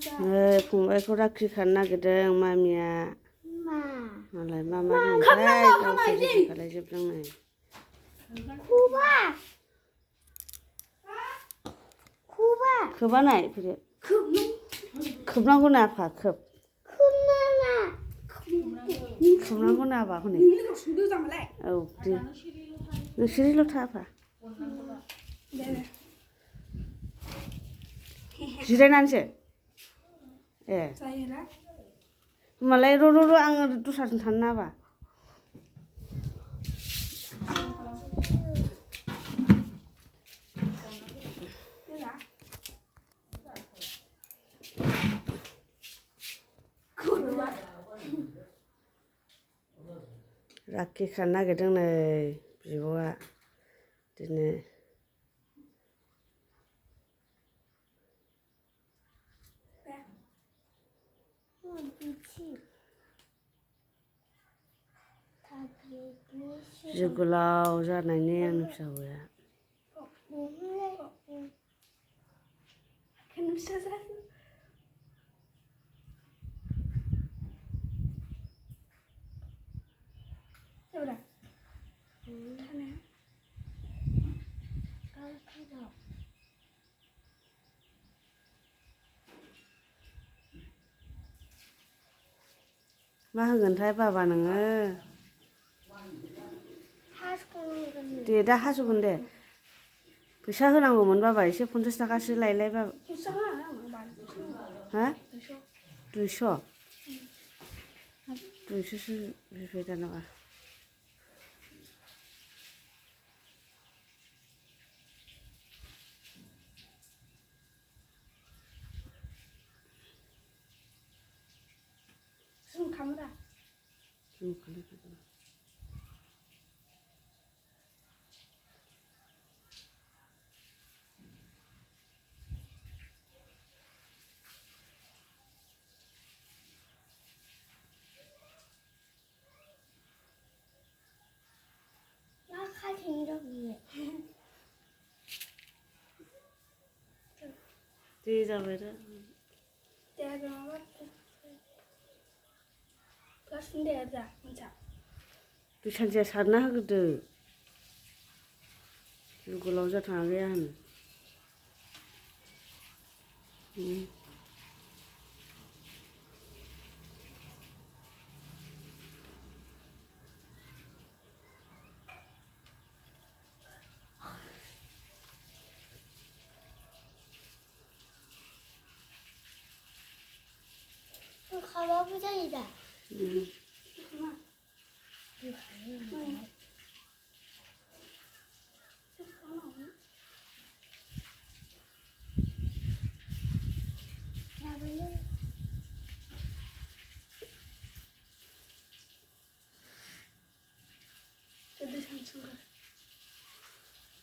फंबायखौ राखि खानो नागिरदों मामिया मालाय मा मा दंथाय गावसोर रेडि खालायजोबदोंनो खोबानाय फैदो खोबनांगौ ना आफा खोबनांगौ ना आबा हनै औ दे नोंसोरनिल' था आफा जिरायनानैसो ए होमबालाय र' आङो दस्राजों थानो नाबा राखि खानो नागिरदों नै बिब'आ बिदिनो जि गोलाव जानायनि आंनि फिसा हौवाया मा होगोनथाय बाबा नोङो दे दा हास'गोन दे फैसा होनांगौमोन बाबा एसे 50 थाखासो लायलाय बाबा हा 200सो बिबाय दा नामा दे जाबाय दा दै सानसेया सारना होग्रोदो जि गोलाव जाथाङा गैया होनो खाबाबो जायो दा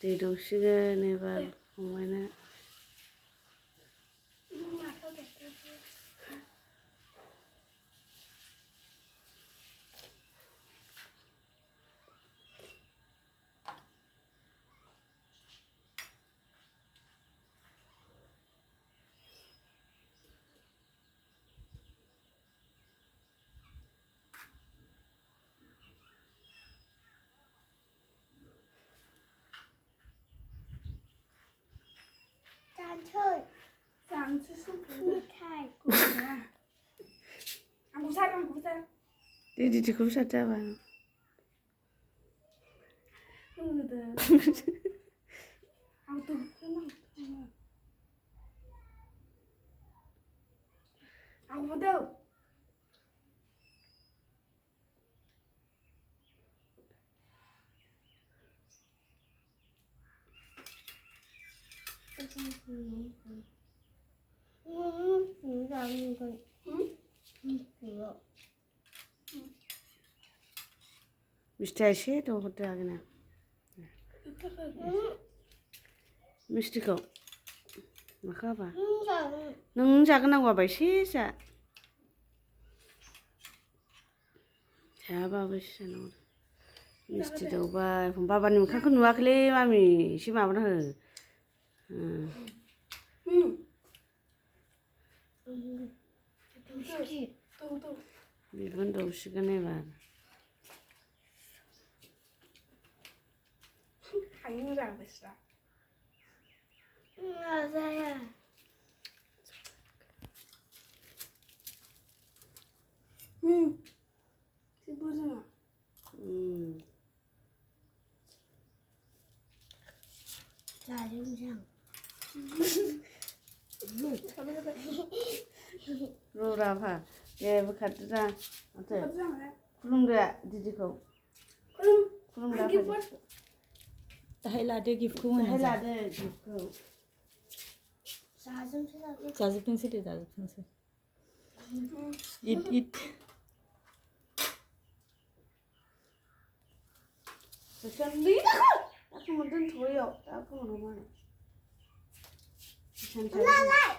दै दौसिगोन एबार फंबायनो दिदिखौबो सारदो आबा मिस्थिया एसे दहरदो आगोना मिस्थिखौ माखौ आबा नों जागोन नांगौ आबा एसे जा जायाबाबो एसे जानांगौ मिस्थि दौबाय बाबानि मोखांखौ नुवाखैलै मामि एसे माबाना हो बेखौनो दौसिगोन एबार 맞아요. 씹어주나? 짜증장. 로라파 얘 가르자 어때? 하지 않아요? 구름대 디디코 그럼 구름대 하기 뭐? 다이라데 गिफ्टखौ होनो 해라데 디코 짜증나게. जाजोबथोंसै दे जाजोबथोंसै 잇 저리 나가! 닦으면 돈 줘요. 닦으면 5만 원. 괜찮아.